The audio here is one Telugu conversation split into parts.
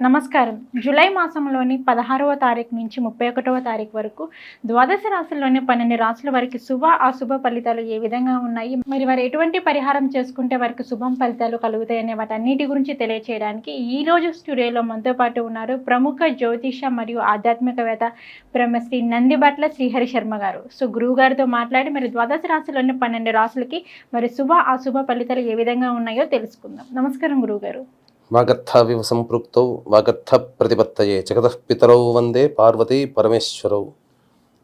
నమస్కారం. జూలై మాసంలోని 16వ తారీఖు నుంచి 31వ తారీఖు వరకు ద్వాదశ రాశుల్లోని 12 రాశుల వారికి శుభ అశుభ ఫలితాలు ఏ విధంగా ఉన్నాయి, మరి వారు ఎటువంటి పరిహారం చేసుకుంటే వారికి శుభం ఫలితాలు కలుగుతాయనే వాటన్నిటి గురించి తెలియచేయడానికి ఈ రోజు స్టూడియోలో మనతో పాటు ఉన్నారు ప్రముఖ జ్యోతిష మరియు ఆధ్యాత్మికవేత్త బ్రహ్మశ్రీ నందిబట్ల శ్రీహరి శర్మ గారు. సో గురువు గారితో మాట్లాడి మరి ద్వాదశ రాశుల్లోని 12 రాశులకి మరి శుభ అశుభ ఫలితాలు ఏ విధంగా ఉన్నాయో తెలుసుకుందాం. నమస్కారం గురువు గారు. వాగర్థావివ సంపృక్తౌ వాగర్థ ప్రతిపత్తయే జగతః పితరౌ వందే పార్వతీ పరమేశ్వరౌ.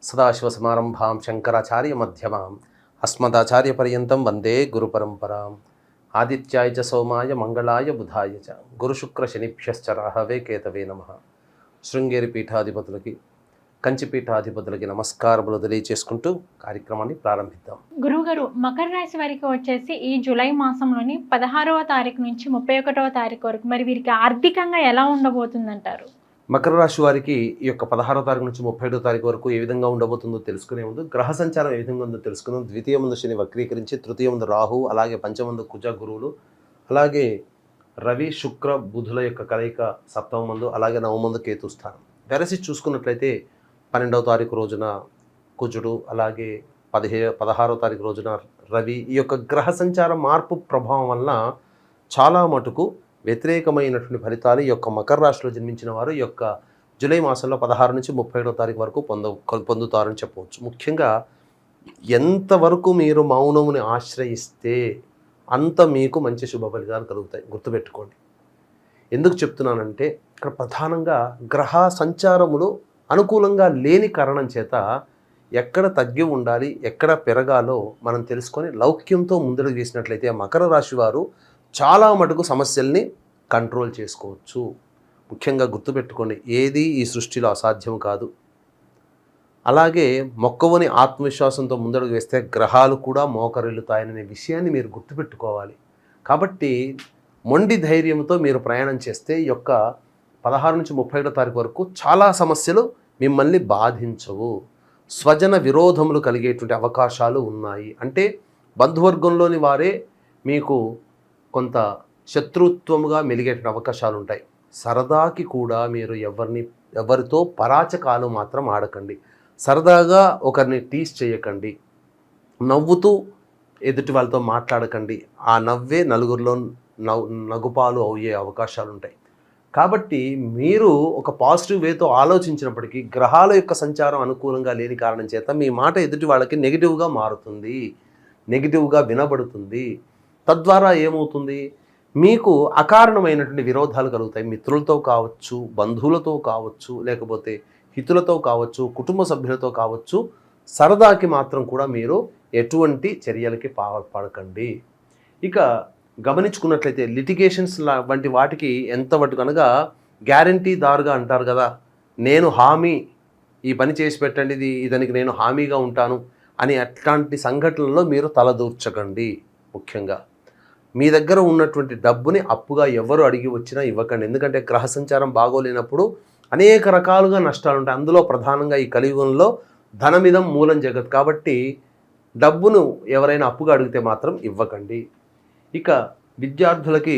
సదాశివసమారంభాం శంకరాచార్య మధ్యమాం అస్మదాచార్య పర్యంతం వందే గురు పరంపరాం. ఆదిత్యాయ చ సోమాయ మంగళాయ బుధాయ చ గురుశుక్ర శనిభ్యశ్చ రాహవే కేతవే నమః. శృంగేరి పీఠాధిపతులకి కంచి పీఠాధిపతులకి నమస్కారములు తెలియచేసుకుంటూ కార్యక్రమాన్ని ప్రారంభిద్దాం. గురువుగారు, మకర రాశి వారికి వచ్చేసి ఈ జూలై మాసంలోని 16వ తారీఖు నుంచి 31వ తారీఖు వరకు మరి వీరికి ఆర్థికంగా ఎలా ఉండబోతుందంటారు? మకర రాశి వారికి ఈ యొక్క 16వ తారీఖు నుంచి 31వ తారీఖు వరకు ఏ విధంగా ఉండబోతుందో తెలుసుకునే ముందు గ్రహ సంచారం ఏ విధంగా ఉందో తెలుసుకుందాం. ద్వితీయ ముందు శని వక్రీకరించి, తృతీయ ముందు రాహు, అలాగే పంచమందు కుజ గురువులు, అలాగే రవి శుక్ర బుధుల యొక్క కలయిక సప్తమ మందు, అలాగే నవమందు కేతు స్థానం. వెరసి చూసుకున్నట్లయితే 12వ తారీఖు రోజున కుజుడు, అలాగే 16వ తారీఖు రోజున రవి. ఈ యొక్క గ్రహ సంచార మార్పు ప్రభావం వలన చాలా మటుకు వ్యతిరేకమైనటువంటి ఫలితాలు ఈ యొక్క మకర రాశిలో జన్మించిన వారు ఈ యొక్క జూలై మాసంలో 16 నుంచి 31వ తారీఖు వరకు పొందుతారని చెప్పవచ్చు. ముఖ్యంగా ఎంతవరకు మీరు మౌనముని ఆశ్రయిస్తే అంత మీకు మంచి శుభ ఫలితాలు కలుగుతాయి. గుర్తుపెట్టుకోండి. ఎందుకు చెప్తున్నానంటే ఇక్కడ ప్రధానంగా గ్రహ సంచారములు అనుకూలంగా లేని కారణం చేత ఎక్కడ తగ్గి ఉండాలి, ఎక్కడ పెరగాలో మనం తెలుసుకొని లౌక్యంతో ముందడుగు వేసినట్లయితే మకర రాశి వారు చాలా మటుకు సమస్యల్ని కంట్రోల్ చేసుకోవచ్చు. ముఖ్యంగా గుర్తుపెట్టుకోండి, ఏది ఈ సృష్టిలో అసాధ్యం కాదు. అలాగే మొక్కవని ఆత్మవిశ్వాసంతో ముందడుగు వేస్తే గ్రహాలు కూడా మోకరిల్లుతాయనే విషయాన్ని మీరు గుర్తుపెట్టుకోవాలి. కాబట్టి మొండి ధైర్యంతో మీరు ప్రయాణం చేస్తే ఈ యొక్క 16 నుంచి 31వ తారీఖు వరకు చాలా సమస్యలు మిమ్మల్ని బాధించవు. స్వజన విరోధములు కలిగేటువంటి అవకాశాలు ఉన్నాయి. అంటే బంధువర్గంలోని వారే మీకు కొంత శత్రుత్వముగా మెలిగేటువంటి అవకాశాలు ఉంటాయి. సరదాకి కూడా మీరు ఎవరితో పరాచకాలు మాత్రం ఆడకండి. సరదాగా ఒకరిని టీస్ చేయకండి. నవ్వుతూ ఎదుటి వాళ్ళతో మాట్లాడకండి. ఆ నవ్వే నలుగురిలో నగుపాలు అయ్యే అవకాశాలు ఉంటాయి. కాబట్టి మీరు ఒక పాజిటివ్ వేతో ఆలోచించినప్పటికీ గ్రహాల యొక్క సంచారం అనుకూలంగా లేని కారణం చేత మీ మాట ఎదుటి వాళ్ళకి నెగిటివ్గా మారుతుంది, నెగిటివ్గా వినబడుతుంది. తద్వారా ఏమవుతుంది, మీకు అకారణమైనటువంటి విరోధాలు కలుగుతాయి. మిత్రులతో కావచ్చు, బంధువులతో కావచ్చు, లేకపోతే హితులతో కావచ్చు, కుటుంబ సభ్యులతో కావచ్చు. సరదాకి మాత్రం కూడా మీరు ఎటువంటి చర్యలకి పాల్పడకండి. ఇక గమనించుకున్నట్లయితే లిటిగేషన్స్ వంటి వాటికి ఎంతవరకు అనగా గ్యారంటీదారుగా అంటారు కదా, నేను హామీ, ఈ పని చేసి పెట్టండి, ఇతనికి నేను హామీగా ఉంటాను అని అట్లాంటి సంఘటనల్లో మీరు తలదూర్చకండి. ముఖ్యంగా మీ దగ్గర ఉన్నటువంటి డబ్బుని అప్పుగా ఎవరు అడిగి వచ్చినా ఇవ్వకండి. ఎందుకంటే గ్రహ సంచారం బాగోలేనప్పుడు అనేక రకాలుగా నష్టాలు ఉంటాయి. అందులో ప్రధానంగా ఈ కలియుగంలో ధనమిదం మూలం జగత్. కాబట్టి డబ్బును ఎవరైనా అప్పుగా అడిగితే మాత్రం ఇవ్వకండి. ఇక విద్యార్థులకి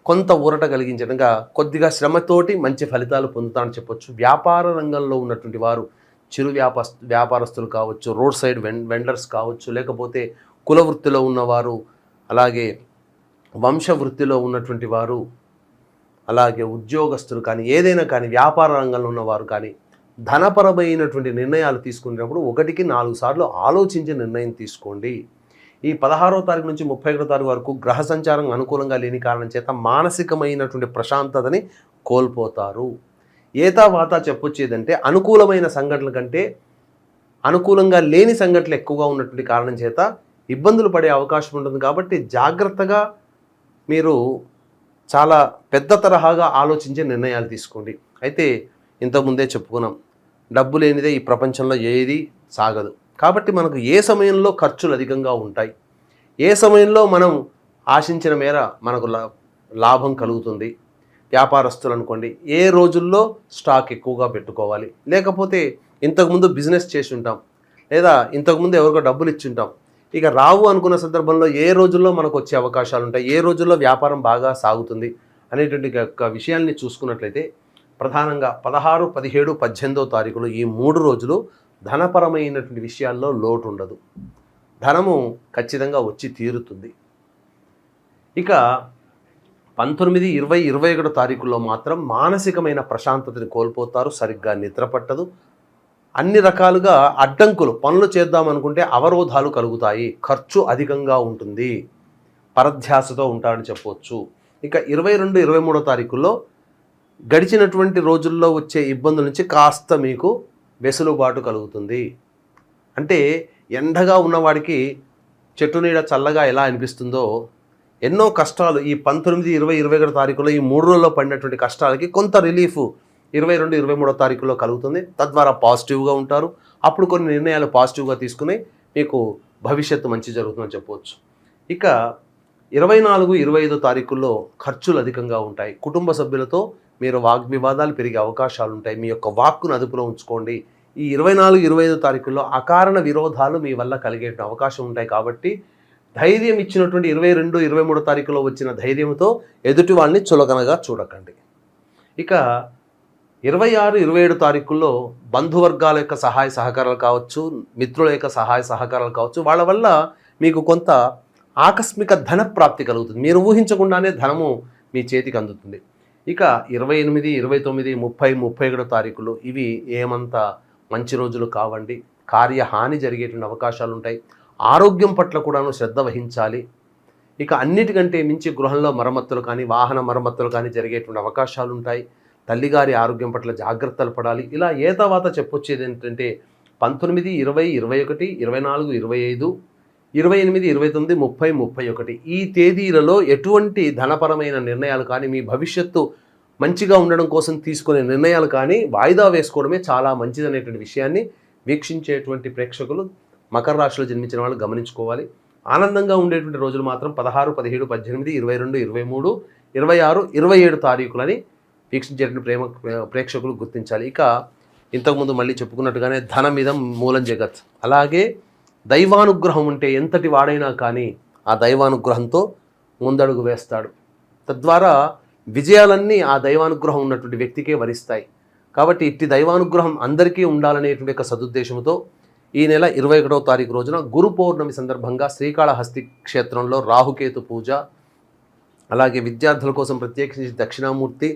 కొంత ఊరట కలిగించడంగా కొద్దిగా శ్రమతోటి మంచి ఫలితాలు పొందుతారని చెప్పొచ్చు. వ్యాపార రంగంలో ఉన్నటువంటి వారు, చిరు వ్యాపారస్తులు కావచ్చు, రోడ్ సైడ్ వెండర్స్ కావచ్చు, లేకపోతే కుల వృత్తిలో ఉన్నవారు, అలాగే వంశ వృత్తిలో ఉన్నటువంటి వారు, అలాగే ఉద్యోగస్తులు కానీ, ఏదైనా కానీ వ్యాపార రంగంలో ఉన్నవారు కానీ ధనపరమైనటువంటి నిర్ణయాలు తీసుకునేటప్పుడు 1కి 4 సార్లు ఆలోచించి నిర్ణయం తీసుకోండి. ఈ 16వ తారీఖు నుంచి 31వ తారీఖు వరకు గ్రహ సంచారం అనుకూలంగా లేని కారణం చేత మానసికమైనటువంటి ప్రశాంతతని కోల్పోతారు. ఏతావాత చెప్పొచ్చేదంటే అనుకూలమైన సంఘటనల కంటే అనుకూలంగా లేని సంఘటనలు ఎక్కువగా ఉన్నటువంటి కారణం చేత ఇబ్బందులు పడే అవకాశం ఉంటుంది. కాబట్టి జాగ్రత్తగా మీరు చాలా పెద్ద తరహాగా ఆలోచించే నిర్ణయాలు తీసుకోండి. అయితే ఇంతకుముందే చెప్పుకున్నాం, డబ్బు లేనిదే ఈ ప్రపంచంలో ఏది సాగదు. కాబట్టి మనకు ఏ సమయంలో ఖర్చులు అధికంగా ఉంటాయి, ఏ సమయంలో మనం ఆశించిన మేర మనకు లాభం కలుగుతుంది. వ్యాపారస్తులు అనుకోండి, ఏ రోజుల్లో స్టాక్ ఎక్కువగా పెట్టుకోవాలి, లేకపోతే ఇంతకుముందు బిజినెస్ చేసి ఉంటాం, లేదా ఇంతకుముందు ఎవరికో డబ్బులు ఇచ్చి ఉంటాం, ఇక రావు అనుకున్న సందర్భంలో ఏ రోజుల్లో మనకు వచ్చే అవకాశాలు ఉంటాయి, ఏ రోజుల్లో వ్యాపారం బాగా సాగుతుంది అనేటువంటి యొక్క విషయాల్ని చూసుకున్నట్లయితే ప్రధానంగా 16, 17, 18 తారీఖులు ఈ 3 రోజులు ధనపరమైనటువంటి విషయాల్లో లోటు ఉండదు. ధనము ఖచ్చితంగా వచ్చి తీరుతుంది. ఇక 19, 20, 21 తారీఖుల్లో మాత్రం మానసికమైన ప్రశాంతతని కోల్పోతారు. సరిగ్గా నిద్ర పట్టదు. అన్ని రకాలుగా అడ్డంకులు, పనులు చేద్దామనుకుంటే అవరోధాలు కలుగుతాయి. ఖర్చు అధికంగా ఉంటుంది. పరధ్యాసతో ఉంటారని చెప్పవచ్చు. ఇక 22, 23 తారీఖుల్లో గడిచినటువంటి రోజుల్లో వచ్చే ఇబ్బందుల నుంచి కాస్త మీకు వెసులుబాటు కలుగుతుంది. అంటే ఎండగా ఉన్నవాడికి చెట్టు నీడ చల్లగా ఎలా అనిపిస్తుందో ఎన్నో కష్టాలు ఈ 19, 20, 21 తారీఖులో ఈ 3 రోజుల్లో పడినటువంటి కష్టాలకి కొంత రిలీఫ్ 22, 23 తారీఖులో కలుగుతుంది. తద్వారా పాజిటివ్గా ఉంటారు. అప్పుడు కొన్ని నిర్ణయాలు పాజిటివ్గా తీసుకుని మీకు భవిష్యత్తు మంచి జరుగుతుందని చెప్పవచ్చు. ఇక 24, 25 తారీఖుల్లో ఖర్చులు అధికంగా ఉంటాయి. కుటుంబ సభ్యులతో మీరు వాగ్వివాదాలు పెరిగే అవకాశాలు ఉంటాయి. మీ యొక్క వాక్కును అదుపులో ఉంచుకోండి. ఈ 24, 25 తారీఖుల్లో అకారణ విరోధాలు మీ వల్ల కలిగే అవకాశం ఉంటాయి. కాబట్టి ధైర్యం ఇచ్చినటువంటి 22, 23 తారీఖులో వచ్చిన ధైర్యంతో ఎదుటి వాళ్ళని చులకనగా చూడకండి. ఇక 26, 27 తారీఖుల్లో బంధువర్గాల యొక్క సహాయ సహకారాలు కావచ్చు, మిత్రుల యొక్క సహాయ సహకారాలు కావచ్చు, వాళ్ళ వల్ల మీకు కొంత ఆకస్మిక ధన ప్రాప్తి కలుగుతుంది. మీరు ఊహించకుండానే ధనము మీ చేతికి అందుతుంది. ఇక 28, 29, 30, 31 తారీఖులు ఇవి ఏమంత మంచి రోజులు కావండి. కార్యహాని జరిగేటువంటి అవకాశాలు ఉంటాయి. ఆరోగ్యం పట్ల కూడాను శ్రద్ధ వహించాలి. ఇక అన్నిటికంటే మించి గృహంలో మరమ్మతులు కానీ, వాహన మరమ్మతులు కానీ జరిగేటువంటి అవకాశాలు ఉంటాయి. తల్లిగారి ఆరోగ్యం పట్ల జాగ్రత్తలు పడాలి. ఇలా ఏతావాత చెప్పొచ్చేది ఏంటంటే 19, 20, 21, 24, 25, 28, 29, 30, 31 ఈ తేదీలలో ఎటువంటి ధనపరమైన నిర్ణయాలు కానీ, మీ భవిష్యత్తు మంచిగా ఉండడం కోసం తీసుకునే నిర్ణయాలు కానీ వాయిదా వేసుకోవడమే చాలా మంచిదనేటువంటి విషయాన్ని వీక్షించేటువంటి ప్రేక్షకులు మకర రాశిలో జన్మించిన వాళ్ళు గమనించుకోవాలి. ఆనందంగా ఉండేటువంటి రోజులు మాత్రం 16, 17, 18, 22, 23, 26, 27 తారీఖులని వీక్షించేటువంటి ప్రేక్షకులు గుర్తించాలి. ఇక ఇంతకుముందు మళ్ళీ చెప్పుకున్నట్టుగానే ధనమిదం మూలం జగత్. అలాగే దైవానుగ్రహం ఉంటే ఎంతటి వాడైనా కానీ ఆ దైవానుగ్రహంతో ముందడుగు వేస్తాడు. తద్వారా విజయాలన్నీ ఆ దైవానుగ్రహం ఉన్నటువంటి వ్యక్తికే వరిస్తాయి. కాబట్టి ఇట్టి దైవానుగ్రహం అందరికీ ఉండాలనేటువంటి ఒక సదుద్దేశంతో ఈ నెల 21వ తారీఖు రోజున గురు పౌర్ణమి సందర్భంగా శ్రీకాళహస్తి క్షేత్రంలో రాహుకేతు పూజ, అలాగే విద్యార్థుల కోసం ప్రత్యేకించి దక్షిణామూర్తి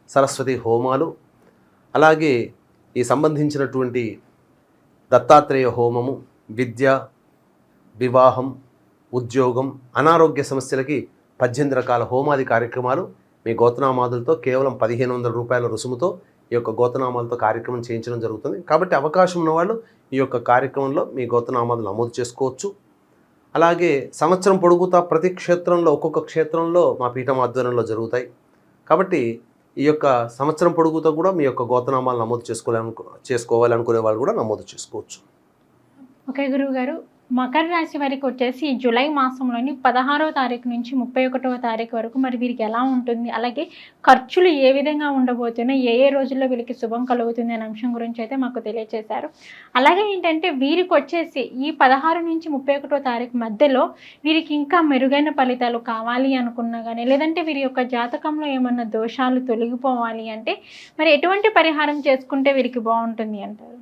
సరస్వతి హోమాలు, అలాగే ఈ సంబంధించినటువంటి దత్తాత్రేయ హోమము, విద్య, వివాహం, ఉద్యోగం, అనారోగ్య సమస్యలకి 18 రకాల హోమాది కార్యక్రమాలు మీ గోతనామాదులతో కేవలం 1500 రూపాయల రుసుముతో ఈ యొక్క గోతనామాలతో కార్యక్రమం చేయించడం జరుగుతుంది. కాబట్టి అవకాశం ఉన్నవాళ్ళు ఈ యొక్క కార్యక్రమంలో మీ గోతనామాలు నమోదు చేసుకోవచ్చు. అలాగే సంవత్సరం పొడుగుతా ప్రతి క్షేత్రంలో ఒక్కొక్క క్షేత్రంలో మా పీఠం ఆధ్వర్యంలో జరుగుతాయి. కాబట్టి ఈ యొక్క సంవత్సరం పొడుగుతా కూడా మీ యొక్క గోతనామాలు నమోదు చేసుకోవాలనుకునే వాళ్ళు కూడా నమోదు చేసుకోవచ్చు. ఓకే గురువు గారు, మకర రాశి వారికి వచ్చేసి ఈ జూలై మాసంలోని 16వ తారీఖు నుంచి 31వ తారీఖు వరకు మరి వీరికి ఎలా ఉంటుంది, అలాగే ఖర్చులు ఏ విధంగా ఉండబోతున్నాయి, ఏ రోజుల్లో వీరికి శుభం కలుగుతుంది అనే అంశం గురించి అయితే మాకు తెలియజేశారు. అలాగే ఏంటంటే వీరికి వచ్చేసి ఈ 16 నుంచి 31వ తారీఖు మధ్యలో వీరికి ఇంకా మెరుగైన ఫలితాలు కావాలి అనుకున్నా కానీ, లేదంటే వీరి యొక్క జాతకంలో ఏమన్నా దోషాలు తొలగిపోవాలి అంటే మరి ఎటువంటి పరిహారం చేసుకుంటే వీరికి బాగుంటుంది అంటారు?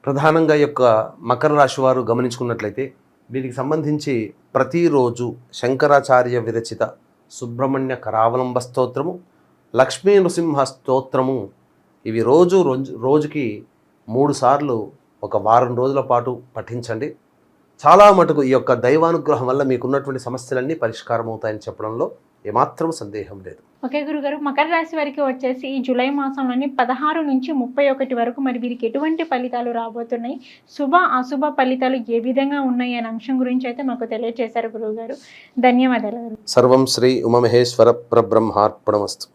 ప్రధానంగా ఈ యొక్క మకర రాశి వారు గమనించుకున్నట్లయితే వీరికి సంబంధించి ప్రతిరోజు శంకరాచార్య విరచిత సుబ్రహ్మణ్య కరావలంబ స్తోత్రము, లక్ష్మీ నృసింహ స్తోత్రము ఇవి రోజుకి 3 సార్లు ఒక వారం రోజుల పాటు పఠించండి. చాలా మటుకు ఈ యొక్క దైవానుగ్రహం వల్ల మీకున్నటువంటి సమస్యలన్నీ పరిష్కారం అవుతాయని చెప్పడంలో ఏమాత్రం సందేహం లేదు. ఓకే గురుగారు, మకర రాశి వారికి వచ్చేసి ఈ జూలై మాసంలోని 16 నుంచి 31 వరకు మరి వీరికి ఎటువంటి ఫలితాలు రాబోతున్నాయి, శుభ అశుభ ఫలితాలు ఏ విధంగా ఉన్నాయి అనే అంశం గురించి అయితే మాకు తెలియజేశారు గురువుగారు. ధన్యవాదాలు. సర్వం శ్రీ ఉమామహేశ్వర పరబ్రహ్మార్పణమస్తు.